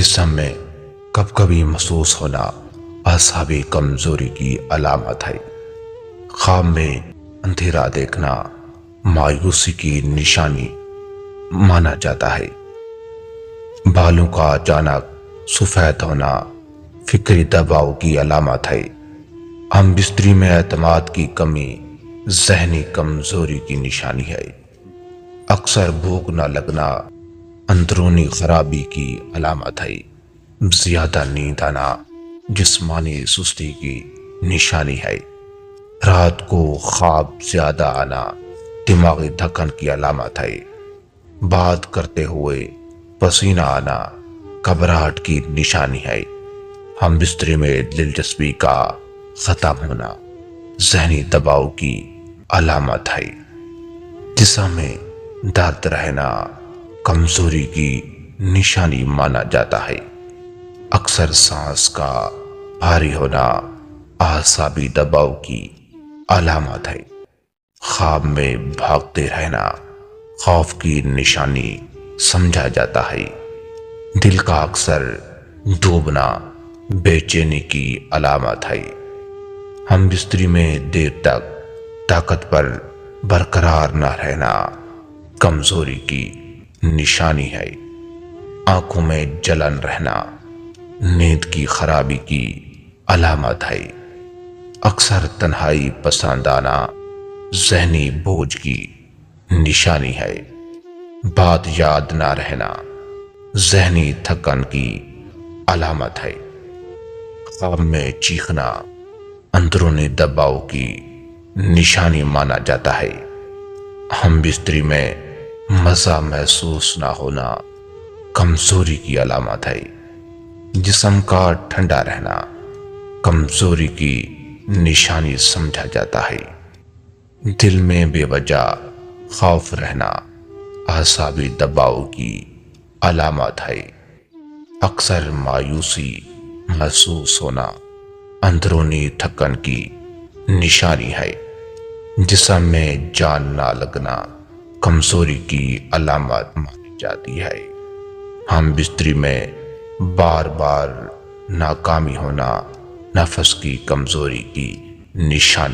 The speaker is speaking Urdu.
جسم میں کب کبھی محسوس ہونا اعصابی کمزوری کی علامت ہے۔ خواب میں اندھیرا دیکھنا مایوسی کی نشانی مانا جاتا ہے۔ بالوں کا اچانک سفید ہونا فکری دباؤ کی علامت ہے۔ ہم بستری میں اعتماد کی کمی ذہنی کمزوری کی نشانی ہے۔ اکثر بھوک نہ لگنا اندرونی خرابی کی علامت ہے۔ زیادہ نیند آنا جسمانی سستی کی نشانی ہے۔ رات کو خواب زیادہ آنا دماغی تھکن کی علامت ہے۔ بات کرتے ہوئے پسینہ آنا گھبراہٹ کی نشانی ہے۔ ہم بستر میں دلچسپی کا ختم ہونا ذہنی دباؤ کی علامت ہے۔ جسم میں درد رہنا کمزوری کی نشانی مانا جاتا ہے۔ اکثر سانس کا بھاری ہونا اعصابی دباؤ کی علامت ہے۔ خواب میں بھاگتے رہنا خوف کی نشانی سمجھا جاتا ہے۔ دل کا اکثر ڈوبنا بے چینی کی علامت ہے۔ ہم بستر میں دیر تک طاقت پر برقرار نہ رہنا کمزوری کی نشانی ہے۔ آنکھوں میں جلن رہنا نیند کی خرابی کی علامت ہے۔ اکثر تنہائی پسند آنا ذہنی بوجھ کی نشانی ہے۔ بات یاد نہ رہنا ذہنی تھکن کی علامت ہے۔ خواب میں چیخنا اندرونی دباؤ کی نشانی مانا جاتا ہے۔ ہم بستر میں مزہ محسوس نہ ہونا کمزوری کی علامت ہے۔ جسم کا ٹھنڈا رہنا کمزوری کی نشانی سمجھا جاتا ہے۔ دل میں بے وجہ خوف رہنا اعصابی دباؤ کی علامت ہے۔ اکثر مایوسی محسوس ہونا اندرونی تھکن کی نشانی ہے۔ جسم میں جان نہ لگنا کمزوری کی علامت مانی جاتی ہے۔ ہم بستر میں بار بار ناکامی ہونا نفس کی کمزوری کی نشانی